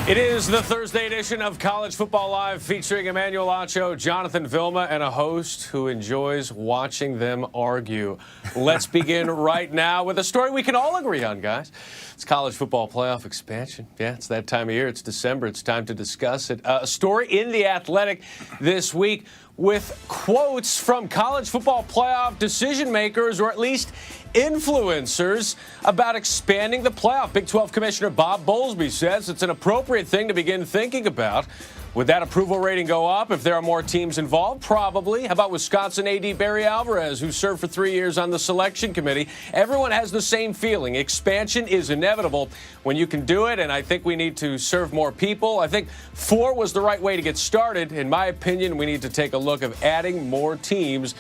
It is the Thursday edition of College Football Live featuring Emmanuel Acho, Jonathan Vilma, and a host who enjoys watching them argue. Let's begin right now with a story we can all agree on, guys. It's college football playoff expansion. Yeah, it's that time of year. It's December. It's time to discuss it. A story in The Athletic this week with quotes from college football playoff decision makers, or at least influencers, about expanding the playoff. Big 12 Commissioner Bob Bowlesby says it's an appropriate thing to begin thinking about. Would that approval rating go up if there are more teams involved? Probably. How about Wisconsin AD Barry Alvarez, who served for 3 years on the selection committee? Everyone has the same feeling. Expansion is inevitable when you can do it, and I think we need to serve more people. I think 4 was the right way to get started. In my opinion, we need to take a look of adding more teams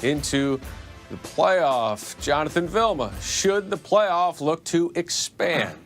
into the playoff. Jonathan Vilma, should the playoff look to expand?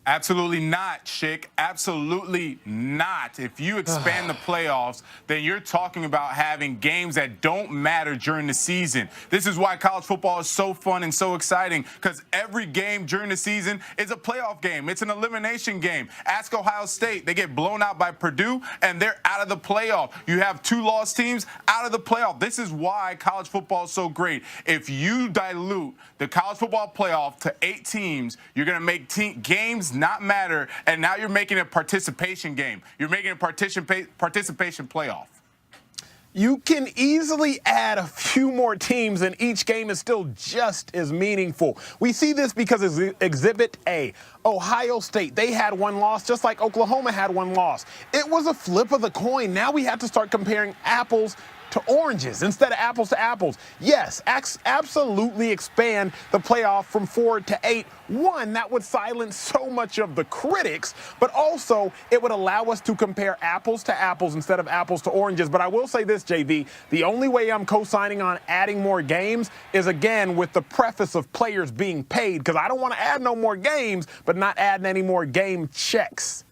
Absolutely not, Schick. Absolutely not. If you expand the playoffs, then you're talking about having games that don't matter during the season. This is why college football is so fun and so exciting, because every game during the season is a playoff game. It's an elimination game. Ask Ohio State. They get blown out by Purdue, and they're out of the playoff. You have 2 lost teams out of the playoff. This is why college football is so great. If you dilute the college football playoff to 8 teams, you're going to make games not matter, and now you're making a participation game. You're making a participation playoff. You can easily add a few more teams, and each game is still just as meaningful. We see this because of Exhibit A. Ohio State, they had 1 loss, just like Oklahoma had 1 loss. It was a flip of the coin. Now we have to start comparing apples to oranges instead of apples to apples. Yes, absolutely expand the playoff from 4 to 8. One, that would silence so much of the critics, but also it would allow us to compare apples to apples instead of apples to oranges. But I will say this, JV, the only way I'm co-signing on adding more games is, again, with the preface of players being paid, because I don't want to add no more games, but not adding any more game checks.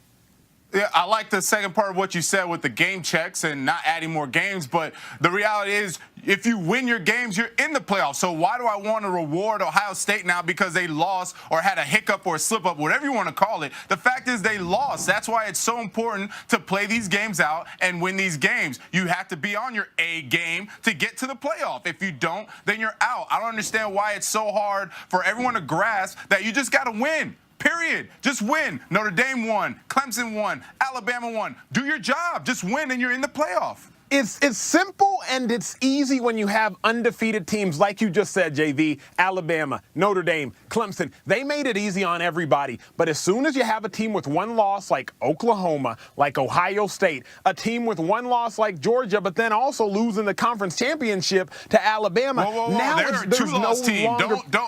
Yeah, I like the second part of what you said with the game checks and not adding more games, but the reality is if you win your games, you're in the playoffs. So why do I want to reward Ohio State now because they lost or had a hiccup or a slip up, whatever you want to call it? The fact is they lost. That's why it's so important to play these games out and win these games. You have to be on your A game to get to the playoff. If you don't, then you're out. I don't understand why it's so hard for everyone to grasp that you just got to win. Period. Just win. Notre Dame won. Clemson won. Alabama won. Do your job. Just win and you're in the playoff. It's simple and it's easy when you have undefeated teams like you just said, JV, Alabama, Notre Dame, Clemson. They made it easy on everybody. But as soon as you have a team with 1 loss like Oklahoma, like Ohio State, a team with 1 loss like Georgia, but then also losing the conference championship to Alabama. Whoa. Now They're a 2-loss team.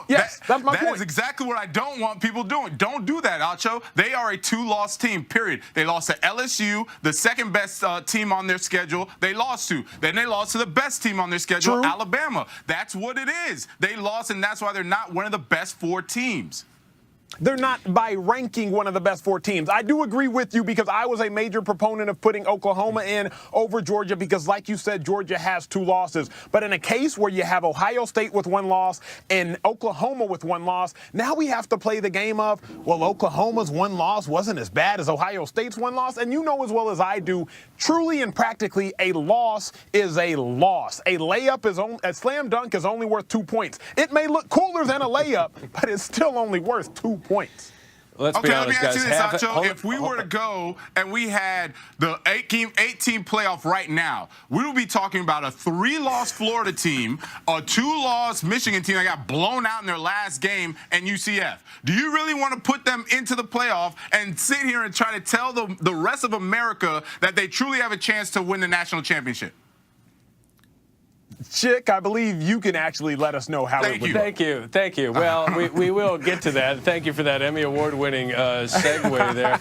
Yes, that's my point. That is exactly what I don't want people doing. Don't do that, Acho. They are a 2-loss team, period. They lost to LSU, the second best team on their schedule. They lost to. Then they lost to the best team on their schedule, True. Alabama. That's what it is. They lost, and that's why they're not one of the best 4 teams. They're not by ranking one of the best 4 teams. I do agree with you because I was a major proponent of putting Oklahoma in over Georgia because, like you said, Georgia has 2 losses. But in a case where you have Ohio State with 1 loss and Oklahoma with 1 loss, now we have to play the game of, well, Oklahoma's 1 loss wasn't as bad as Ohio State's 1 loss. And you know as well as I do, truly and practically, a loss is a loss. A layup a slam dunk is only worth 2 points. It may look cooler than a layup, but it's still only worth 2 points. Let's be honest, let me ask you guys. this, Acho. If we were to go and we had the 8-team playoff right now, we would be talking about a 3-loss Florida team, a 2-loss Michigan team that got blown out in their last game, and UCF. Do you really want to put them into the playoff and sit here and try to tell the rest of America that they truly have a chance to win the national championship? Chick, I believe you can actually let us know how it would go. Thank you. Well, we will get to that. Thank you for that Emmy Award-winning segue there.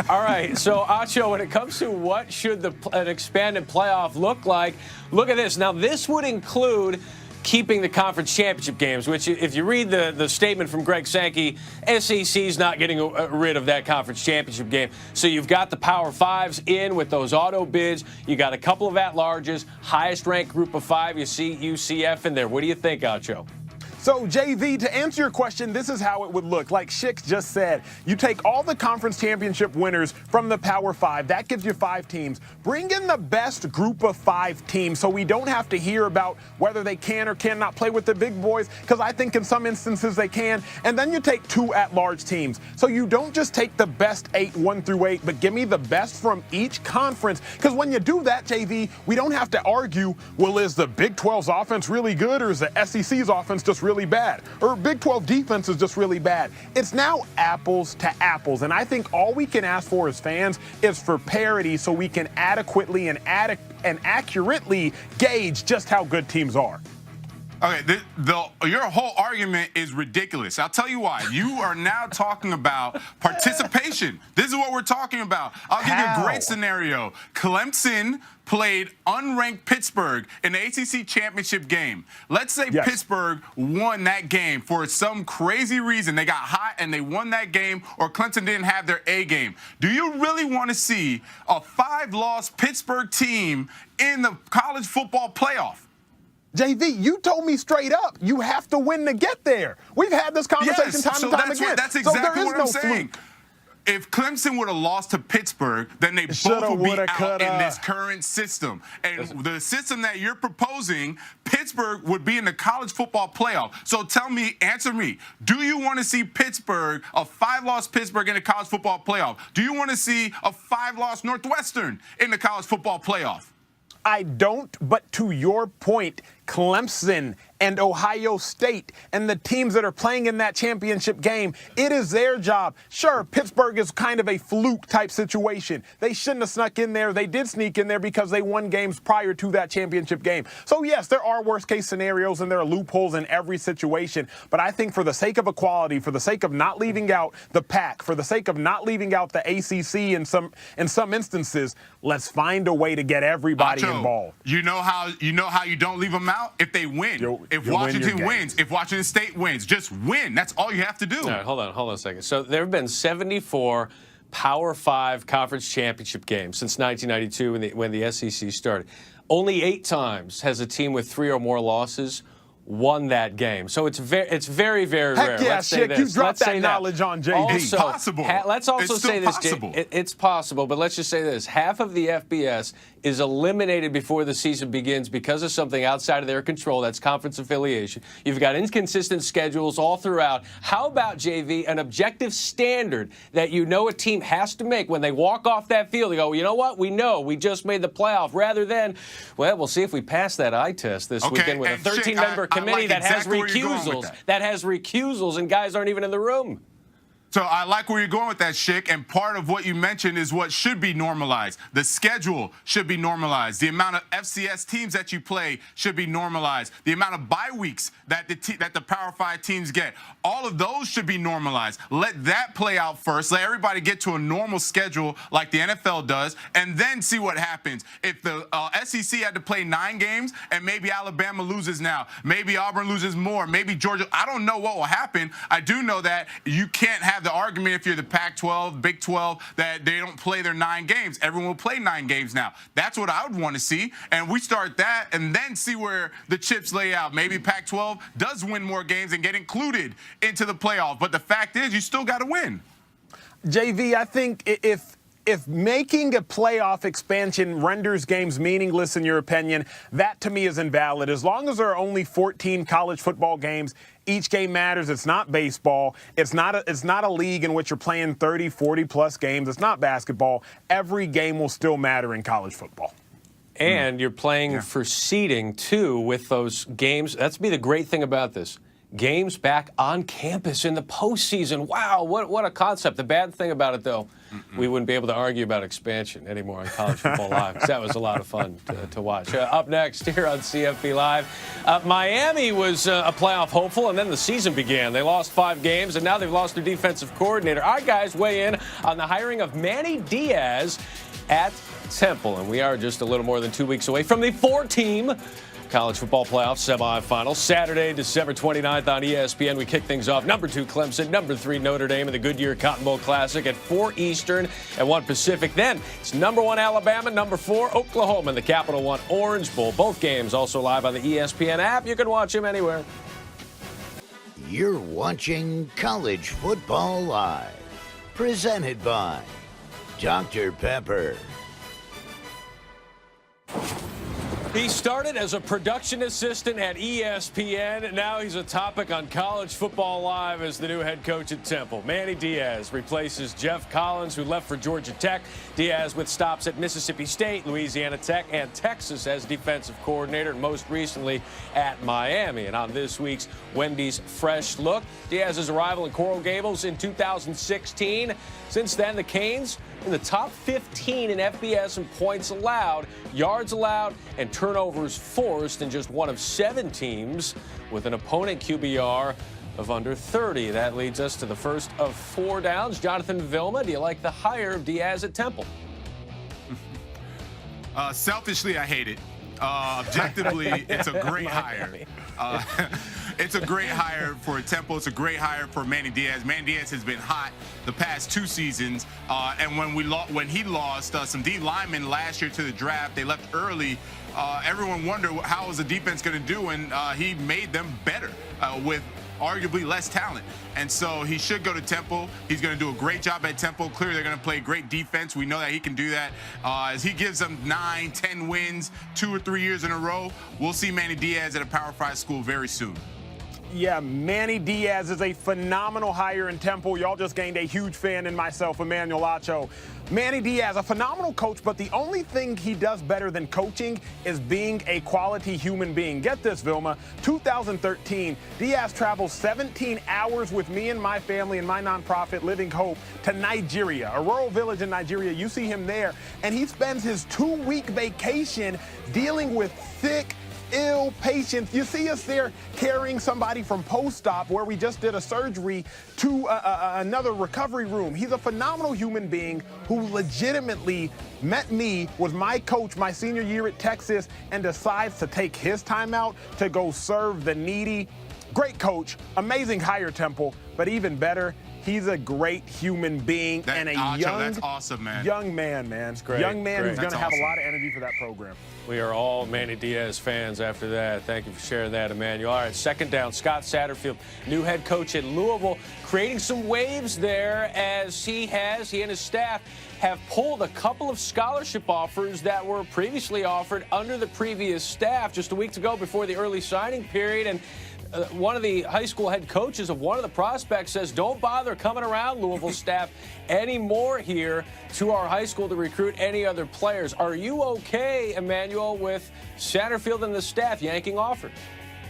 All right, so Acho, when it comes to what should an expanded playoff look like, look at this. Now, this would include keeping the conference championship games, which if you read the statement from Greg Sankey, SEC's not getting rid of that conference championship game. So you've got the Power Fives in with those auto bids. You got a couple of at-larges, highest ranked group of 5. You see UCF in there. What do you think, Acho? So, JV, to answer your question, this is how it would look. Like Schick just said, you take all the conference championship winners from the Power 5. That gives you 5 teams. Bring in the best group of 5 teams so we don't have to hear about whether they can or cannot play with the big boys, because I think in some instances they can. And then you take 2 at-large teams. So you don't just take the best 8, 1 through 8, but give me the best from each conference. Because when you do that, JV, we don't have to argue, well, is the Big 12's offense really good, or is the SEC's offense just really bad, or Big 12 defense is just really bad? It's now apples to apples, and I think all we can ask for as fans is for parity so we can adequately and accurately gauge just how good teams are. Okay, your whole argument is ridiculous. I'll tell you why. You are now talking about participation. This is what we're talking about. I'll give you a great scenario. Clemson played unranked Pittsburgh in the ACC championship game. Let's say Pittsburgh won that game for some crazy reason. They got hot and they won that game, or Clemson didn't have their A game. Do you really want to see a 5-loss Pittsburgh team in the college football playoff? JV, you told me straight up, you have to win to get there. We've had this conversation time and time again. That's exactly what I'm saying. If Clemson would have lost to Pittsburgh, then they both would be out in this current system. And the system that you're proposing, Pittsburgh would be in the college football playoff. So tell me, answer me, do you want to see Pittsburgh, a 5-loss Pittsburgh in the college football playoff? Do you want to see a 5-loss Northwestern in the college football playoff? I don't, but to your point, Clemson and Ohio State and the teams that are playing in that championship game, it is their job. Sure, Pittsburgh is kind of a fluke type situation. They shouldn't have snuck in there. They did sneak in there because they won games prior to that championship game. So yes, there are worst case scenarios and there are loopholes in every situation. But I think for the sake of equality, for the sake of not leaving out the Pac, for the sake of not leaving out the ACC in some instances, let's find a way to get everybody involved. You know how you don't leave them out? If they win. If Washington wins, if Washington State wins, just win. That's all you have to do. All right, hold on a second. So there have been 74 Power 5 conference championship games since 1992 when the SEC started. Only 8 times has a team with 3 or more losses won that game. So it's very, very rare. Yeah, let's say this. You dropped that knowledge on JD. It's possible. Let's also say this, it's possible, but let's just say this. Half of the FBS is eliminated before the season begins because of something outside of their control. That's conference affiliation. You've got inconsistent schedules all throughout. How about, JV, an objective standard that you know a team has to make when they walk off that field? They go, you know what? We know we just made the playoff, rather than, well, we'll see if we pass that eye test this weekend with a 13-member committee that has recusals, and guys aren't even in the room. So I like where you're going with that, Schick, and part of what you mentioned is what should be normalized. The schedule should be normalized. The amount of FCS teams that you play should be normalized. The amount of bye weeks that the Power 5 teams get, all of those should be normalized. Let that play out first. Let everybody get to a normal schedule like the NFL does, and then see what happens. If the SEC had to play 9 games and maybe Alabama loses now, maybe Auburn loses more, maybe Georgia, I don't know what will happen. I do know that you can't have the argument if you're the Pac-12, Big 12, that they don't play their 9 games. Everyone will play 9 games now. That's what I would want to see. And we start that and then see where the chips lay out. Maybe Pac-12 does win more games and get included into the playoff. But the fact is, you still got to win. JV, I think if making a playoff expansion renders games meaningless, in your opinion, that to me is invalid. As long as there are only 14 college football games, each game matters. It's not baseball. It's not a league in which you're playing 30, 40-plus games. It's not basketball. Every game will still matter in college football. And you're playing for seeding, too, with those games. That's be the great thing about this. Games back on campus in the postseason. Wow, what a concept. The bad thing about it, though, we wouldn't be able to argue about expansion anymore on College Football Live, because that was a lot of fun to watch. Up next here on CFP Live, Miami was a playoff hopeful, and then the season began. They lost 5 games, and now they've lost their defensive coordinator. Our guys weigh in on the hiring of Manny Diaz at Temple, and we are just a little more than 2 weeks away from the 4-team College Football Playoff semifinals. Saturday, December 29th on ESPN. We kick things off. Number 2, Clemson. Number 3, Notre Dame in the Goodyear Cotton Bowl Classic at 4 Eastern and 1 Pacific. Then it's number 1, Alabama. Number 4, Oklahoma in the Capital One Orange Bowl. Both games also live on the ESPN app. You can watch them anywhere. You're watching College Football Live, presented by Dr. Pepper. He started as a production assistant at ESPN. Now he's a topic on College Football Live as the new head coach at Temple. Manny Diaz replaces Jeff Collins, who left for Georgia Tech. Diaz with stops at Mississippi State, Louisiana Tech, and Texas as defensive coordinator, and most recently at Miami. And on this week's Wendy's Fresh Look, Diaz's arrival in Coral Gables in 2016. Since then, the Canes in the top 15 in FBS in points allowed, yards allowed, and turnovers forced, in just one of 7 teams with an opponent QBR of under 30. That leads us to the first of 4 downs. Jonathan Vilma, do you like the hire of Diaz at Temple? Selfishly, I hate it. Objectively, it's a great hire. It's a great hire for Temple. It's a great hire for Manny Diaz. Manny Diaz has been hot the past 2 seasons. And when he lost some D linemen last year to the draft, they left early. Everyone wondered how was the defense going to do, and he made them better with arguably less talent. And so he should go to Temple. He's going to do a great job at Temple. Clearly, they're going to play great defense. We know that he can do that. As he gives them 9, 10 wins 2 or 3 years in a row, we'll see Manny Diaz at a Power 5 school very soon. Yeah, Manny Diaz is a phenomenal hire in Temple. Y'all just gained a huge fan in myself, Emmanuel Acho. Manny Diaz, a phenomenal coach, but the only thing he does better than coaching is being a quality human being. Get this, Vilma. 2013, Diaz traveled 17 hours with me and my family and my nonprofit, Living Hope, to Nigeria, a rural village in Nigeria. You see him there, and he spends his 2-week vacation dealing with sick, ill patients. You see us there carrying somebody from post-op, where we just did a surgery, to another recovery room. He's a phenomenal human being who legitimately met me, was my coach my senior year at Texas, and decides to take his time out to go serve the needy. Great coach, amazing hire, Temple, but even better, he's a great human being and a that's awesome, man. Young man, man. It's great. Young man who's going to have awesome. a lot of energy for that program. We are all Manny Diaz fans after that. Thank you for sharing that, Emmanuel. All right, second down, Scott Satterfield, new head coach at Louisville, creating some waves there as he and his staff have pulled a couple of scholarship offers that were previously offered under the previous staff just a week ago before the early signing period. And one of the high school head coaches of one of the prospects says, don't bother coming around Louisville staff anymore here to our high school to recruit any other players. Are you okay, Emmanuel, with Satterfield and the staff yanking offers?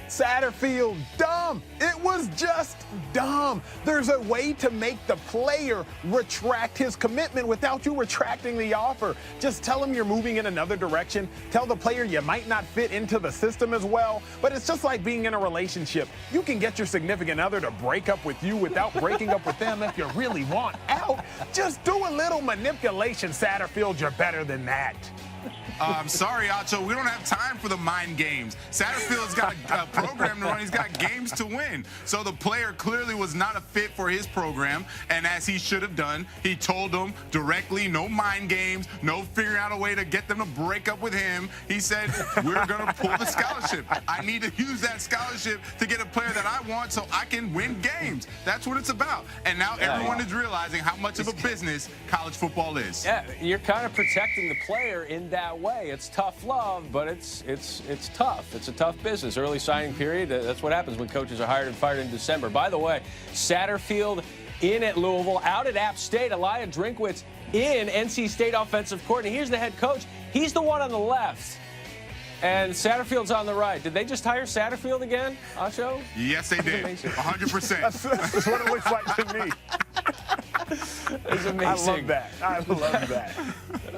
Satterfield, dumb. It was just dumb. There's a way to make the player retract his commitment without you retracting the offer. Just tell him you're moving in another direction. Tell the player you might not fit into the system as well. But it's just like being in a relationship. You can get your significant other to break up with you without breaking up with them if you really want out. Just do a little manipulation, Satterfield. You're better than that. Sorry, Acho, we don't have time for the mind games. Satterfield's got a program to run. He's got games to win. So the player clearly was not a fit for his program, and as he should have done, he told them directly, no mind games, no figuring out a way to get them to break up with him. He said, we're going to pull the scholarship. I need to use that scholarship to get a player that I want so I can win games. That's what it's about. And now everyone is realizing how much of a business college football is. Yeah, you're kind of protecting the player in that way. It's tough love, but it's tough. It's a tough business. Early signing period, that's what happens when coaches are hired and fired in December. By the way, Satterfield in at Louisville, out at App State, Elijah Drinkwitz in, NC State offensive coordinator. Here's the head coach. He's the one on the left, and Satterfield's on the right. Did they just hire Satterfield again, Acho? Yes, they did. 100%. That's what it looks like to me. It's amazing. I love that. I love that.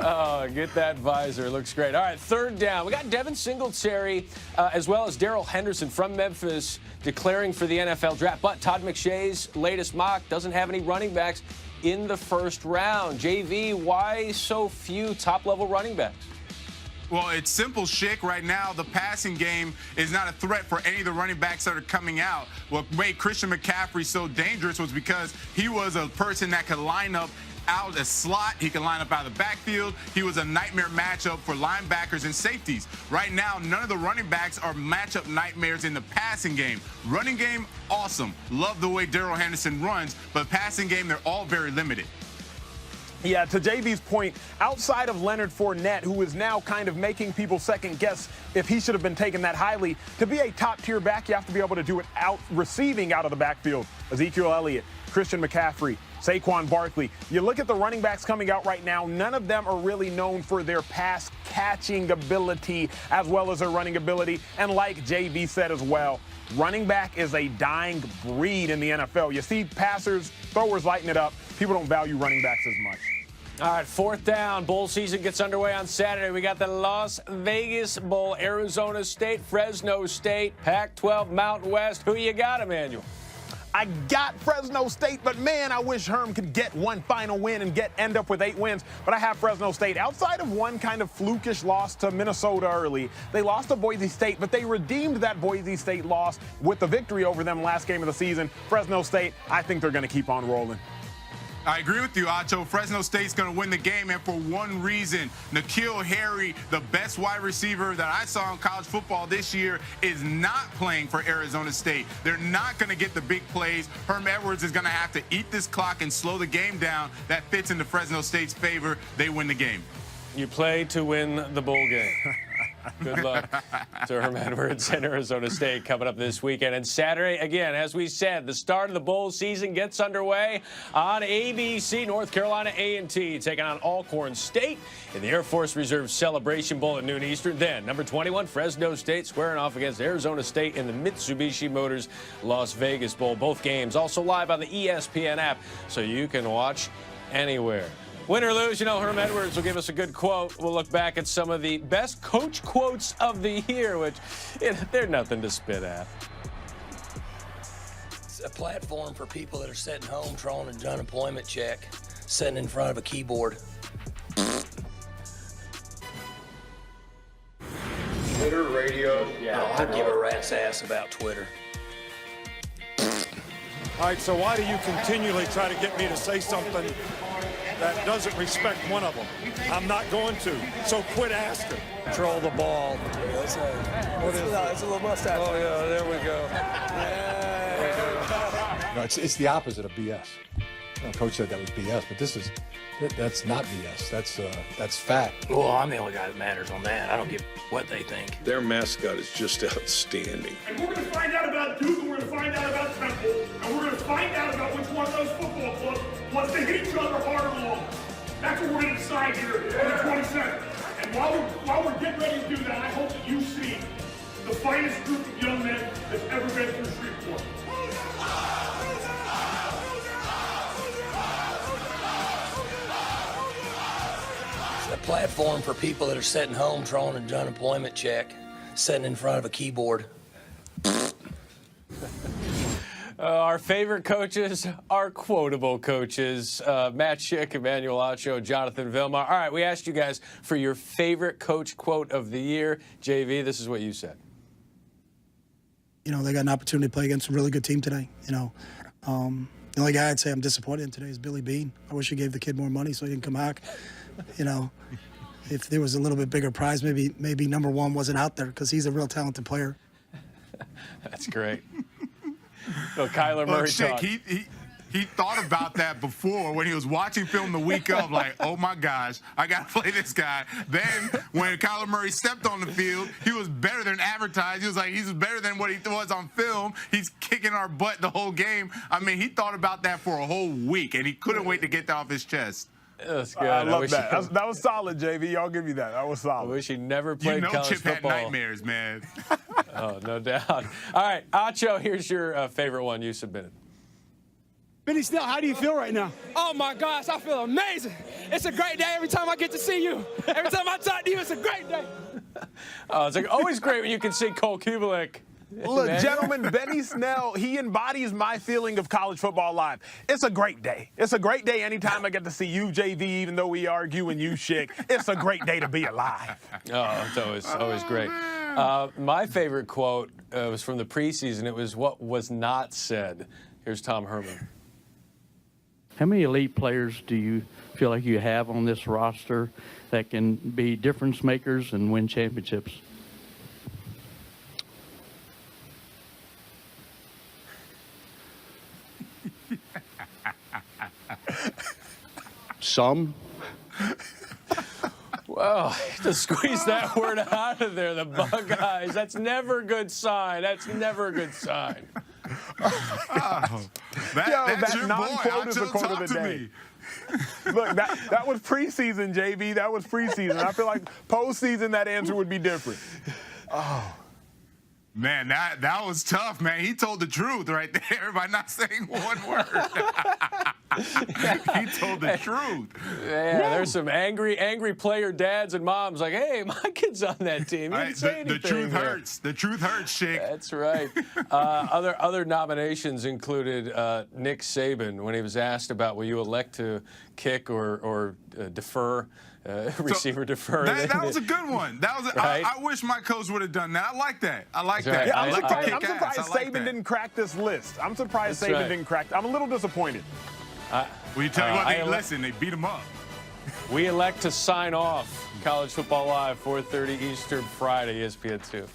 Oh, get that visor. It looks great. All right, third down. We got Devin Singletary as well as Darrell Henderson from Memphis declaring for the NFL draft. But Todd McShay's latest mock doesn't have any running backs in the first round. JV, why so few top-level running backs? Well, it's simple, Schick. Right now, the passing game is not a threat for any of the running backs that are coming out. What made Christian McCaffrey so dangerous was because he was a person that could line up out a slot. He can line up out of the backfield. He was a nightmare matchup for linebackers and safeties. Right now, none of the running backs are matchup nightmares in the passing game. Running game, awesome. Love the way Darrell Henderson runs, but passing game, they're all very limited. Yeah, to JV's point, outside of Leonard Fournette, who is now kind of making people second guess if he should have been taken that highly, to be a top-tier back, you have to be able to do it out receiving out of the backfield. Ezekiel Elliott, Christian McCaffrey, Saquon Barkley. You look at the running backs coming out right now, none of them are really known for their pass catching ability as well as their running ability. And like JV said as well, running back is a dying breed in the NFL. You see passers, throwers lighting it up. People don't value running backs as much. All right, fourth down. Bowl season gets underway on Saturday. We got the Las Vegas Bowl, Arizona State, Fresno State, Pac-12 Mountain West. Who you got, Emmanuel? I got Fresno State, but man, I wish Herm could get one final win and end up with 8 wins. But I have Fresno State. Outside of one kind of flukish loss to Minnesota early, they lost to Boise State, but they redeemed that Boise State loss with the victory over them last game of the season. Fresno State, I think they're going to keep on rolling. I agree with you, Acho. Fresno State's going to win the game, and for one reason. N'Keal Harry, the best wide receiver that I saw in college football this year, is not playing for Arizona State. They're not going to get the big plays. Herm Edwards is going to have to eat this clock and slow the game down. That fits into Fresno State's favor. They win the game. You play to win the bowl game. Good luck to Herm Edwards and Arizona State coming up this weekend. And Saturday, again, as we said, the start of the bowl season gets underway on ABC. North Carolina A&T taking on Alcorn State in the Air Force Reserve Celebration Bowl at noon Eastern. Then, number 21, Fresno State squaring off against Arizona State in the Mitsubishi Motors Las Vegas Bowl. Both games also live on the ESPN app, so you can watch anywhere. Win or lose, you know, Herm Edwards will give us a good quote. We'll look back at some of the best coach quotes of the year, which they're nothing to spit at. It's a platform for people that are sitting home drawing an unemployment check, sitting in front of a keyboard. Twitter, radio. Yeah, I'd give a rat's ass about Twitter. All right, so why do you continually try to get me to say something that doesn't respect one of them? I'm not going to, so quit asking. Control the ball. It's a little mustache. Oh, yeah, there we go. No, it's the opposite of BS. Coach said that was BS, but that's not BS. That's fact. Well, I'm the only guy that matters on that. I don't give what they think. Their mascot is just outstanding. And we're going to find out about Duke, and we're going to find out about Temple, and we're going to find out about which one of those football clubs wants to hit each other harder or longer. That's what we're going to decide here on the 27th. And while we're getting ready to do that, I hope that you see the finest group of young men that's ever been through Shreveport. It's a platform for people that are sitting home drawing an unemployment check, sitting in front of a keyboard. Our favorite coaches are quotable coaches. Matt Schick, Emmanuel Acho, Jonathan Vilma. All right, we asked you guys for your favorite coach quote of the year. JV, this is what you said. You know, they got an opportunity to play against a really good team today. You know, the only guy I'd say I'm disappointed in today is Billy Beane. I wish he gave the kid more money so he didn't come back. You know, if there was a little bit bigger prize, maybe number one wasn't out there because he's a real talented player. That's great. So Kyler Murray talk. He thought about that before when he was watching film the week of, like, oh my gosh, I got to play this guy. Then when Kyler Murray stepped on the field, he was better than advertised. He was like, he's better than what he was on film. He's kicking our butt the whole game. I mean, he thought about that for a whole week, and he couldn't wait to get that off his chest. That's good. I love that. That was solid, JV. I'll give you that. That was solid. I wish he never played college Chip football. had nightmares, man. Oh, no doubt. All right, Acho, here's your favorite one you submitted. Benny Snell, how do you feel right now? Oh, my gosh, I feel amazing. It's a great day every time I get to see you. Every time I talk to you, it's a great day. Oh, it's like always great when you can see Cole Kubelik. Look, gentlemen, Benny Snell, he embodies my feeling of college football live. It's a great day. It's a great day anytime I get to see you, JV, even though we argue and you, Schick. It's a great day to be alive. Oh, it's always great. My favorite quote was from the preseason. It was what was not said. Here's Tom Herman. How many elite players do you feel like you have on this roster that can be difference makers and win championships? Some. Well, to squeeze that word out of there, the Buckeyes. That's never a good sign. That's never a good sign. That's your boy. non-quote is the quote of the day. Look, that was preseason, JV. That was preseason. I feel like postseason, that answer would be different. Oh. Man, that was tough, man. He told the truth right there by not saying one word. He told the truth. Yeah, there's some angry player dads and moms like, hey, my kid's on that team. He didn't say anything. The truth hurts. The truth hurts, Chick. That's right. Other nominations included Nick Saban when he was asked about will you elect to kick or defer. Receiver defer. That was a good one. That was. Right? I wish my coach would have done that. I like that. I like that. Yeah, I'm I surprised like Saban that. didn't crack this list. I'm surprised That's Saban right. didn't crack. I'm a little disappointed. Well, you tell you what, listen, they beat him up. We elect to sign off College Football Live, 4:30 Eastern, Friday, ESPN2.